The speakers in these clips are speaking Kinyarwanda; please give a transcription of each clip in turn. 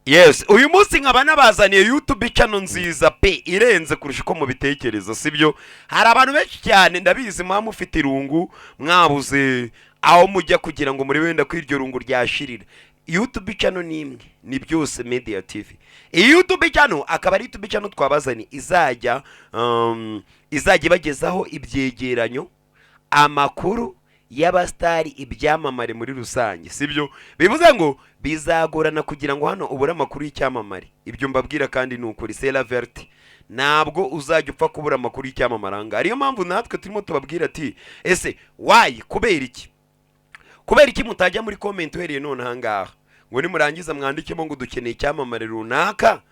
Yes, uyu munsi nkaba nabazaniye YouTube channel nziza pe irenze kurusha uko mubitekereza sibyo. Hari abantu benshi cyane ndabizi mwa mufite irungu mwabuze aho mujya kugira ngo muri wenda kwiryo rungu ryashirira. YouTube channel ni imwe ni byose Media TV. Iyi YouTube channel akaba ari YouTube channel twabazani izajya bagezaho ibyegeranyo amakuru y'abastari ibyamamare muri rusange sibyo. Bivuze ngo bizagorana kugira ngo hano ubura amakuru y'icyamamare. Ibyo mbabwira kandi ni ukuri c'est la vérité. Ntabwo uzajya upfa kubura amakuru y'icyamamaranga. Ariyo mpamvu natwe turimo tubabwira ati ese why kubera iki mutajya muri comment uhereye none ahangaha ngo nimurangiza mwandikemo ngo dukeneye icyamamare runaka,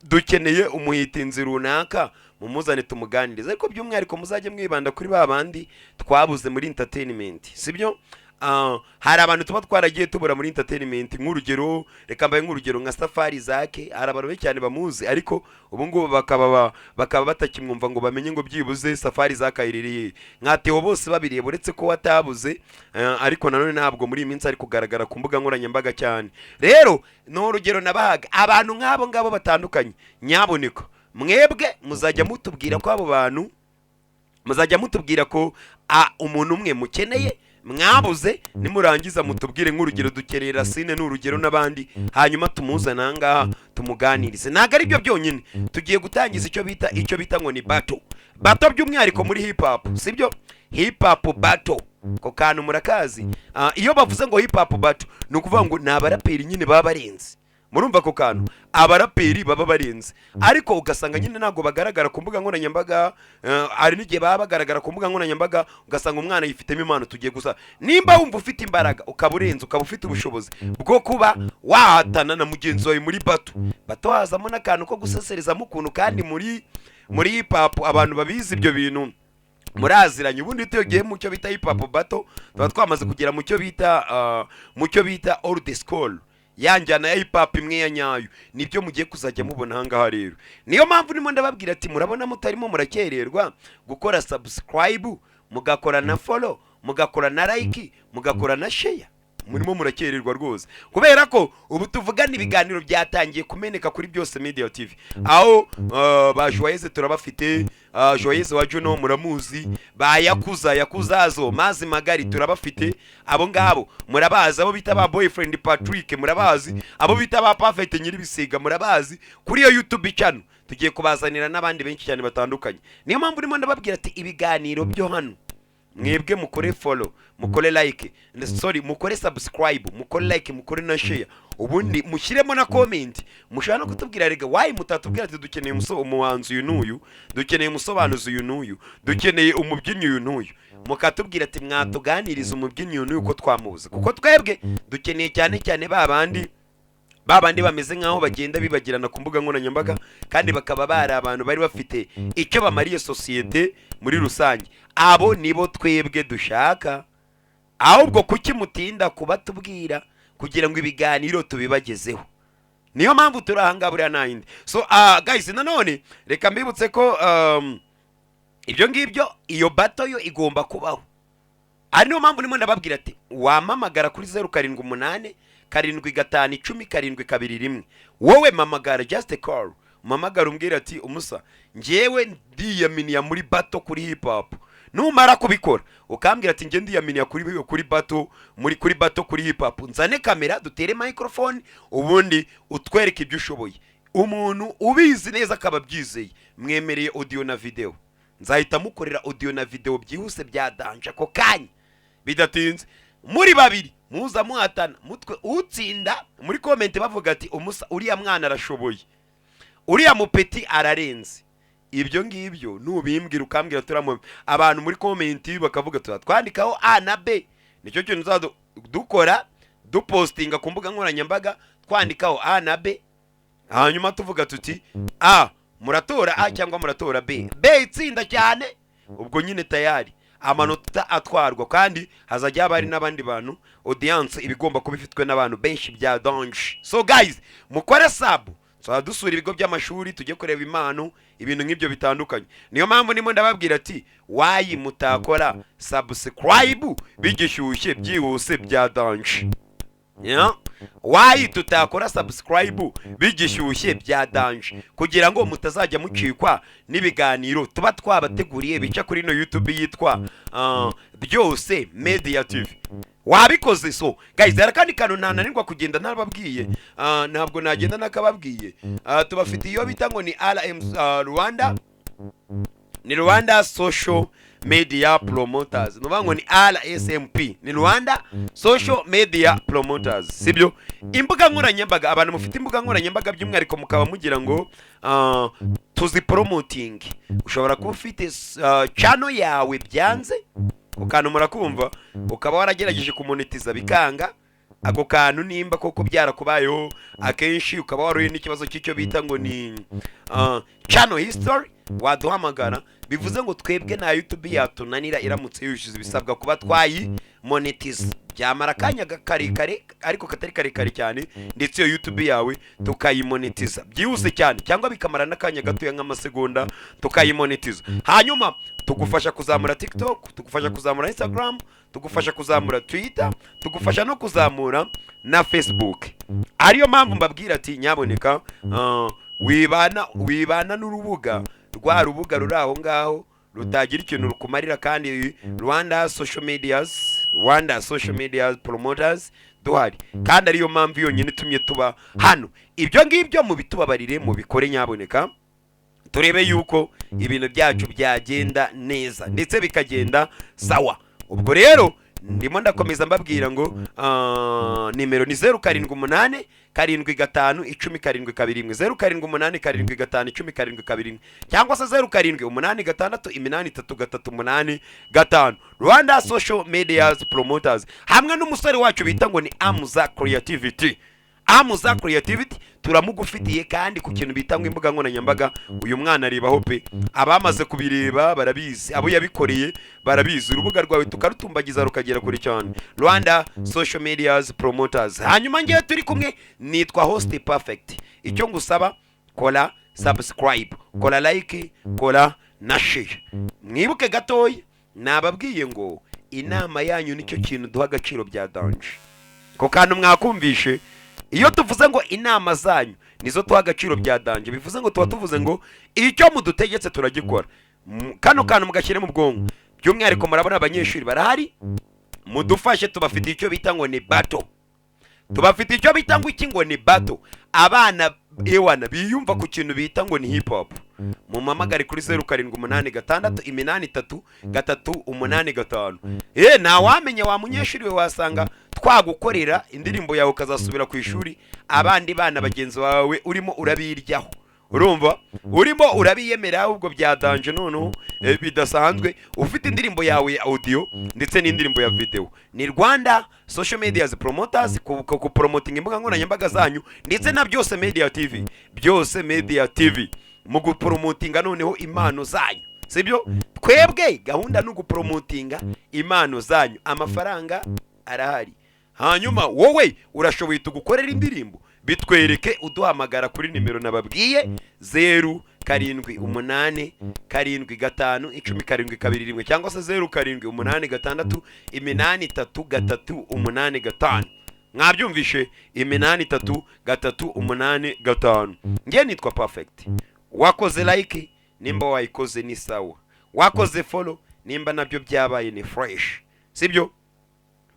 dukeneye umuhitinzi runaka mumuzane tumuganirize, ariko by'umwihariko muzajye mwibanda kuri babandi twabuze muri entertainment sibyo. Hari abantu tuba twaragiye tubura muri entertainment, nk'urugero reka mbaye nk'urugero nka Safari Zake. Hari abantu be cyane bamuzi ariko ubu ngubu bakaba batakimwumva ngo bamenye ngo byibuze Safari Zake ayiririye. Nka Theo bose babiriye buretse ko watabuze, ariko nanone ntabwo muri iyi minsi ari kugaragara ku mbuga nkoranyambaga cyane. Rero no urugero nabahaga abantu nk'abo ngabo batandukanye, nyaboneka mwebwe muzajya mutubwira ko abo bantu muzajya mutubwira ko umuntu umwe mukeneye mwabuze, nimurangiza mutubwire nk'urugero dukeneye Racine n'urugero n'abandi, hanyuma tumuzana ngaha tumuganirize. Ntago ari byo byonyine, tugiye gutangiza icyo bita ngo ni battle by'umwihariko muri hip hop sibyo. Hip hop battle ko kantu murakazi. Iyo bavuze ngo hip hop battle no kuvuga ngo ni abaraperi nyine baba barenze. Murumva ko kantu abaraperi baba barenze, ariko ugasanga nyine ntago bagaragara ku mbuga nkoranyambaga. Ari n'igihe baba bagaragara ku mbuga nkoranyambaga ugasanga umwana yifitemo impano. Tugiye gusa nimba wumva ufite imbaraga ukaba urenze, ukaba ufite ubushobozi bwo kuba wahatana na mugenzi wawe muri bato hazamo n'akantu ko guseserezamo ukuntu, kandi muri hip hop abantu babizi ibyo bintu muraziranye. Ubundi tugiye mu cyo bita hip hop battle tuba twamaze kugera mu cyo bita old school, yanjyana ya hip hop imwe ya nyayo. Nibyo mugiye kuzajya mubona ahangaha. Rero niyo mpamvu nimo ndababwira ati murabona mutarimo murakererwa gukora subscribe, mugakora na follow, mugakora na like, mugakora na share. Murimo murakererwa rwose kubera ko ubu tuvugana ibiganiro byatangiye kumeneka kuri byose Media TV. Aho ba Joyeuse turabafite, Joyeuse wa Juno muramuzi, ba Yakuzazo Mazi Magari turabafite. Abo ngabo murabazi, abo bita ba Boyfriend Patrick murabazi, abo bita ba Perfect Nyiribisiga murabazi. Kuri iyo YouTube channel tugiye kubazanira n'abandi benshi cyane batandukanye. Niyo mpamvu ndimo ndababwira ati ibiganiro byo hano mwebwe mukore follow, mukore like, mukore subscribe, mukore like, mukore na share, ubundi mushyiremo na comment. Mushaka no kutubwira rega why mutatubwira ati dukeneye umuhanzi uyu n'uyu, dukeneye umusobanuzi uyu n'uyu, dukeneye umubyinnyi uyu n'uyu. Mukatubwira ati mwatuganiriza umubyinnyi uyu n'uyu ko twamubuze, kuko twebwe dukeneye cyane cyane babandi bameze nkaho bagenda bibagirana ku mbuga nkoranyambaga, kandi bakaba bari abantu bari bafite icyo bamariye societe muri rusange. Abo nibo twebwe dushaka, ahubwo kuki mutinda kubatubwira kugira ngo ibiganiro tubibagezeho. Niyo mpamvu turi ahanga buriya nayindi. So guys, nanone reka mbibutse ko ibyo ngibyo iyo bato yo igomba kubaho. Ari niyo mpamvu nimo ndababwira ati wamamagara kuri 078 755 wowe mamagara, just a call, mamagara umbwira ati umusa ngewe ndiyaminiya muri bato kuri hip hop. Numara kubikora ukambwira ati nge ndiyaminiya kuri bato kuri hip hop, nzane kamera dutere microphone ubundi utwereke ibyo ushoboye. Umuntu ubizi neza akaba byizeye mwemereye audio na video, nzahita mukorera audio na video byihuse bya danja ko kanya bidatinze. Muri babiri muza muhatana, mutwe utsinda muri comment bavuga ati umusa uriya mwana arashoboye, uriya mupeti ararenze. Ibyo ngibyo nubimbwira ukambwira turamo abantu muri comment bakavuga twandikaho A na B. Nicyo kintu nzado dukora dupostinga ku mbuga nkoranyambaga, twandikaho A na B, hanyuma tuvuga tuti muratora A cyangwa muratora B. B itsinda cyane, ubwo nyine tayari amanota atwarwa, kandi hazajya habari n'abandi bantu. Audience ibigomba kuba ifitwe n'abantu benshi bya danger. So guys, mukore sub, dusura ibigo by'amashuri tujye kureba impano, ibintu nk'ibyo bitandukanye. Niyo mpamvu nimo ndababwira ati why mutakora subscribe bigishyushye byihuse bya danger. wayi tutakora subscribe bigishyushye bya danje kugira ngo mutazajya mucikwa n'ibiganiro tuba twabateguriye bica kuri no YouTube yitwa byose Media TV. Wabikoze so guys, hari kandi kantu ntananirwa kugenda ntababwiye, ntabwo nagenda nakababwiye. Tubafite iyo bita ngo ni Rwanda, ni Rwanda Social Media Promoters, nubango ni RSMP, ni Rwanda Social Media Promoters, sibyo? Imbuga nkoranyambaga, abantu mufite imbuga nkoranyambaga by'umwihariko mukaba mugira ngo tuzi promoting, ushobora kuba ufite channel yawe byanze ukantu murakumva ukaba waragerageje kumonetiza bikanga, ako kantu nimba koko byarakubayeho akenshi ukaba waruye n'ikibazo cy'icyo bita ngo ni channel history, waduhamagara. Bivuze ngo twebwe na YouTube yatunanira iramutse yujuje ibisabwa kuba twayi monetize, byamara kanya karekare ariko katari karekare cyane, ndetse iyo YouTube yawe tukayimonetiza byihuse cyane, cyangwa bikamara n'akanya gato nk'amasegonda tukayimonetiza. Hanyuma tugufasha kuzamura TikTok, tugufasha kuzamura Instagram, tugufasha kuzamura Twitter, tugufasha no kuzamura na Facebook. Ariyo mpamvu mbabwira ati nyaboneka wibana n'urubuga rwa rubuga ruri aho ngaho rutagira ikintu rukumarira, kandi Rwanda Social Media Promoters duhari, kandi ariyo mpamvu yonyine tumye tuba hano. Ibyo ngibyo mu bitubabarire mu bikore nyaboneka, turebe yuko ibintu byacu byagenda neza ndetse bikagenda sawa. Ubwo rero ndimo ndakomeza mbabwira ngo nimero ni 078 75 10 7 078 75 10 7 cyangwa se 0786838385 Rwanda Social Media Promoters, hamwe n'umusore wacu bita ngo ni Amuza Creativity. Amuza Creativity turamugufitiye kandi ku kintu bita ngo imbuga nkoranyambaga. Uyu mwana aribaho pe, abamaze kubireba barabizi, abo yabikoreye barabizi. Urubuga rwawe tukarutumbagiza rukagera kuri cyane, Rwanda Social Media Promoters. Hanyuma ngiye turi kumwe, nitwa Host Perfect. Icyo ngusaba, kola subscribe, kola like, kola na share. Mwibuke gatoya nababwiye ngo inama yanyu nicyo kintu duha agaciro bya danje, ko kantu mwakumvishe. Iyo tuvuze ngo inama zanyu nizo tuha agaciro bya danje, bivuze ngo tuba tuvuze ngo icyo mudutegetse turagikora. Kano kantu mugashyire mu bwonko. By'umwihariko murabona abanyeshuri barahari, mudufashe. Tubafite icyo bita ngo ni battle, tubafite icyo bita ngo iki ngo ni battle. Abana ewana biyumva ku kintu bita ngo ni hip hop, mumamagare kuri 0786833885. Nta wamenye wa munyeshuri we wasanga twagukorera indirimbo yawe ukazasubira ku ishuri, abandi bana bagenzi bawe urimo urabiryaho, urumva urimo urabiyemera. Ahubwo byadanje noneho bidasanzwe, ufite indirimbo yawe ya audio ndetse n'indirimbo ya video. Ni Rwanda Social Media Promoters ku promoting imbuga nkoranyambaga zanyu ndetse na byose Media TV, byose Media TV mu gupromotinga noneho impano zanyu, sibyo? Twebwe gahunda no gupromotinga impano zanyu, amafaranga arahari. Hanyuma wowe urashoboye tugukorera indirimbo, bitwereke uduhamagara kuri nimero nababwiye 0788751072 cyangwa se 0786833885. Mwabyumvishe 833885. Ngiye nitwa Perfect. Wakoze like nimba wayikoze ni sawa, wakoze follow nimba nabyo byabaye ni fresh, sibyo?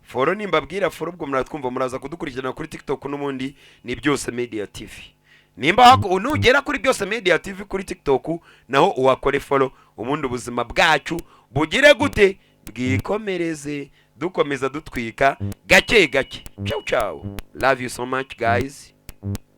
Follow nimba bwira follow, ubwo muratwumva muraza kudukurikirana kuri TikTok n'umundi ni byose Media TV. Nimba unugera kuri byose Media TV kuri TikTok naho uwakore follow, umundi ubuzima bwacu bugire gute bwikomereze, dukomeza dutwika gake gake. Ciao ciao, love you so much guys.